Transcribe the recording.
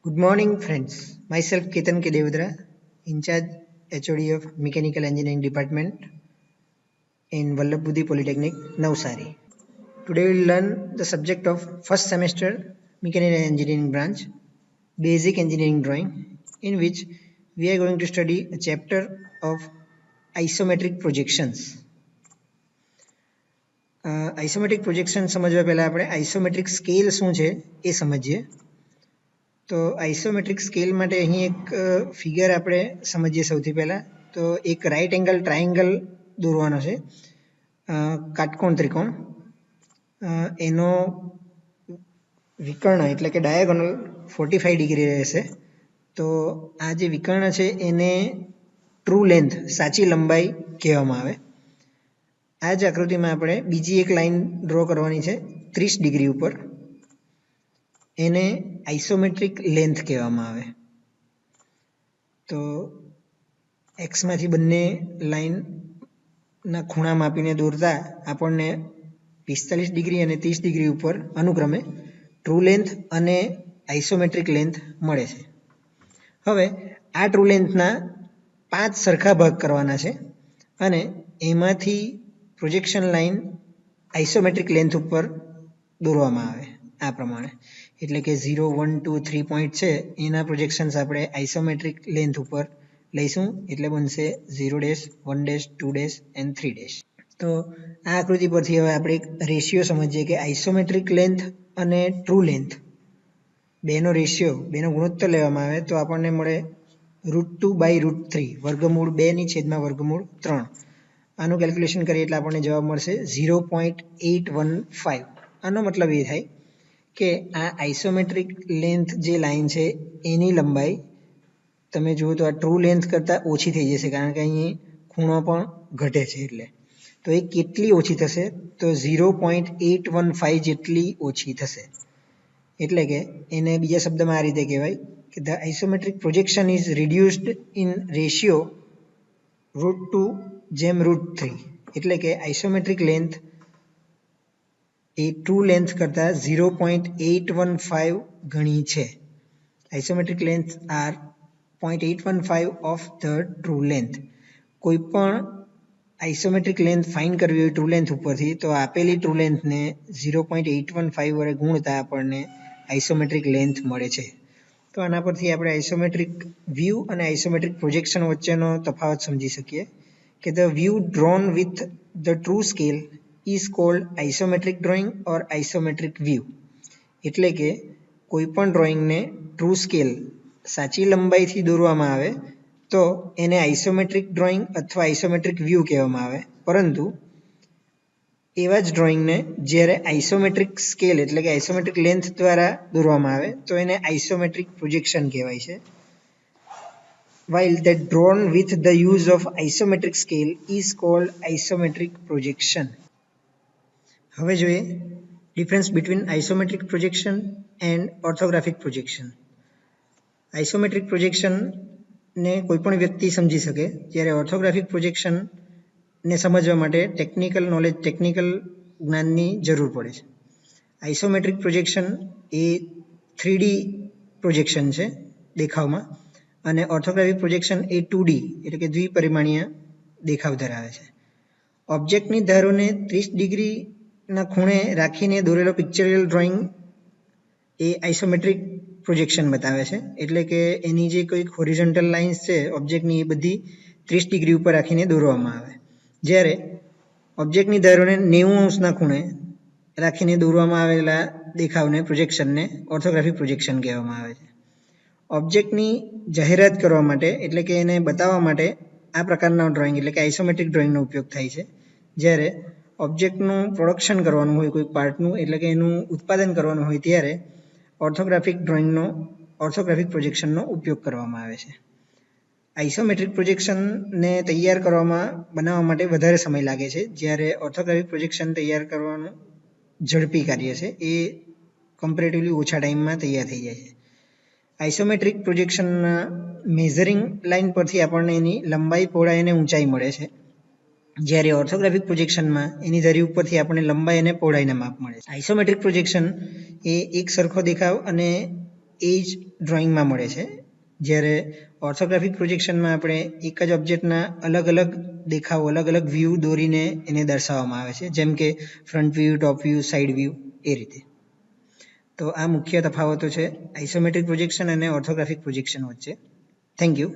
Good morning, friends. Myself, Ketan K. Devadra, in charge HOD of Mechanical Engineering Department in Vallabh Polytechnic, Navsari. Today we'll learn the subject of first semester Mechanical Engineering branch, Basic Engineering Drawing, in which we are going to study a chapter of isometric projections. Isometric projection સમજવા પહેલા આપણે isometric scale શું છે એ સમજીએ. તો isometric scale માટે અહીં એક ફિગર આપણે સમજીએ સૌથી પહેલાં. તો એક રાઇટ એંગલ ટ્રાયેંગલ દોરવાનો છે, કાટકોણ ત્રિકોણ. એનો વિકર્ણ એટલે કે ડાયાગોનલ 45 ડિગ્રી રહેશે. તો આ જે વિકર્ણ છે એને ટ્રુ લેન્થ, સાચી લંબાઈ કહેવામાં આવે. આ જ આકૃતિમાં આપણે બીજી એક લાઈન ડ્રો કરવાની છે 30 ડિગ્રી ઉપર. એને આઇસોમેટ્રિક લેન્થ કહેવામાં આવે. તો એક્સમાંથી બંને લાઈનના ખૂણા માપીને દોરતા આપણને 45 ડિગ્રી અને 30 ડિગ્રી ઉપર અનુક્રમે ટ્રુ લેન્થ અને આઇસોમેટ્રિક લેન્થ મળે છે. હવે આ ટ્રુ લેન્થના 5 સરખા ભાગ કરવાના છે અને એમાંથી પ્રોજેક્શન લાઇન આઇસોમેટ્રિક લેન્થ ઉપર દોરવામાં આવે આ પ્રમાણે. એટલે કે 0, 1, 2, 3 પોઈન્ટ છે એના પ્રોજેક્શન્સ આપણે આઇસોમેટ્રિક લેન્થ ઉપર લઈશું, એટલે બનશે 0 1 2 એન્ડ 3. તો આ આકૃતિ પરથી હવે આપણે એક રેશિયો સમજીએ કે આઇસોમેટ્રિક લેન્થ અને ટ્રુ લેન્થ બેનો રેશિયો, બેનો ગુણોત્તર લેવામાં આવે તો આપણને મળે √2/√3, વર્ગમૂળ 2/3. આનું કેલ્ક્યુલેશન કરીએ એટલે આપણને જવાબ મળશે 0.815. આનો મતલબ એ થાય કે આ આઇસોમેટ્રિક લેન્થ જે લાઈન છે એની લંબાઈ તમે જુઓ તો આ ટ્રુ લેન્થ કરતાં ઓછી થઈ જશે, કારણ કે અહીં ખૂણો પણ ઘટે છે. એટલે તો એ કેટલી ઓછી થશે? તો 0.815 જેટલી ઓછી થશે. એટલે કે એને બીજા શબ્દમાં આ રીતે કહેવાય કે the isometric projection is reduced in ratio √2/√3. એટલે કે આઇસોમેટ્રિક લેન્થ એ ટ્રુ લેન્થ કરતાં 0.815 ગણી છે. Isometric length are 0.815 of the true length. કોઈ પણ આઇસોમેટ્રિક લેન્થ ફાઇન્ડ કરવી હોય ટ્રુ લેન્થ ઉપરથી તો આપેલી ટ્રુ લેન્થને 0.815 વડે ગુણતા આપણને આઇસોમેટ્રિક લેન્થ મળે છે. તો આના પરથી આપણે આઇસોમેટ્રિક વ્યૂ અને આઇસોમેટ્રિક પ્રોજેક્શન વચ્ચેનો તફાવત સમજી શકીએ કે the view drone with the true scale is called isometric drawing or isometric view. એટલે કે કોઈ પણ ડ્રોઈંગને ટ્રુ સ્કેલ, સાચી લંબાઈથી દોરવામાં આવે તો એને આઇસોમેટ્રિક ડ્રોઈંગ અથવા આઇસોમેટ્રિક વ્યૂ કહેવામાં આવે. પરંતુ એવા જ ડ્રોઈંગને જ્યારે આઇસોમેટ્રિક સ્કેલ એટલે કે આઇસોમેટ્રિક લેન્થ દ્વારા દોરવામાં આવે તો એને આઇસોમેટ્રિક પ્રોજેક્શન કહેવાય છે. while that drawn with the use of isometric scale is called isometric projection. હવે જોઈએ difference between isometric projection and orthographic projection. Isometric પ્રોજેક્શનને કોઈ પણ વ્યક્તિ સમજી શકે, જ્યારે ઓર્થોગ્રાફિક પ્રોજેક્શનને સમજવા માટે ટેકનિકલ નોલેજ, ટેકનિકલ જ્ઞાનની જરૂર પડે છે. આઇસોમેટ્રિક પ્રોજેક્શન એ 3D પ્રોજેક્શન છે દેખાવમાં, અને ઓર્થોગ્રાફિક પ્રોજેક્શન એ 2D એટલે કે દ્વિપરિમાણીય દેખાવ ધરાવે છે. ઓબ્જેક્ટની ધારોને 30 ડિગ્રીના ખૂણે રાખીને દોરેલો પિક્ચરિયલ ડ્રોઈંગ એ આઇસોમેટ્રિક પ્રોજેક્શન બતાવે છે. એટલે કે એની જે કોઈક હોરિઝોન્ટલ લાઇન્સ છે ઓબ્જેક્ટની, એ બધી 30 ડિગ્રી ઉપર રાખીને દોરવામાં આવે. જ્યારે ઓબ્જેક્ટની ધારોને 90 અંશના ખૂણે રાખીને દોરવામાં આવેલા દેખાવને, પ્રોજેક્શનને ઓર્થોગ્રાફિક પ્રોજેક્શન કહેવામાં આવે છે. ઓબ્જેક્ટની જાહેરાત કરવા માટે એટલે કે એને બતાવવા માટે આ પ્રકારના ડ્રોઈંગ એટલે કે આઇસોમેટ્રિક ડ્રોઈંગનો ઉપયોગ થાય છે. જ્યારે ઓબ્જેક્ટનું પ્રોડક્શન કરવાનું હોય કોઈ પાર્ટનું, એટલે કે એનું ઉત્પાદન કરવાનું હોય ત્યારે ઓર્થોગ્રાફિક પ્રોજેક્શનનો ઉપયોગ કરવામાં આવે છે. આઇસોમેટ્રિક પ્રોજેક્શનને તૈયાર બનાવવા માટે વધારે સમય લાગે છે, જ્યારે ઓર્થોગ્રાફિક પ્રોજેક્શન તૈયાર કરવાનું ઝડપી કાર્ય છે. એ કમ્પેરેટિવલી ઓછા ટાઈમમાં તૈયાર થઈ જાય છે. આઇસોમેટ્રિક પ્રોજેક્શનના મેઝરિંગ લાઇન પરથી આપણને એની લંબાઈ, પહોળાઈ અને ઊંચાઈ મળે છે, જ્યારે ઓર્થોગ્રાફિક પ્રોજેક્શનમાં એની ધરી ઉપરથી આપણને લંબાઈ અને પહોળાઈના માપ મળે છે. આઇસોમેટ્રિક પ્રોજેક્શન એ એક સરખો દેખાવ અને એ જ ડ્રોઈંગમાં મળે છે. જ્યારે ઓર્થોગ્રાફિક પ્રોજેક્શનમાં આપણે એક જ ઓબ્જેક્ટના અલગ અલગ દેખાવો, અલગ અલગ વ્યૂ દોરીને એને દર્શાવવામાં આવે છે, જેમ કે front view, top view, side view, એ રીતે. તો આ મુખ્ય તફાવતો છે આઇસોમેટ્રિક પ્રોજેક્શન અને ઓર્થોગ્રાફિક પ્રોજેક્શન વચ્ચે. Thank you.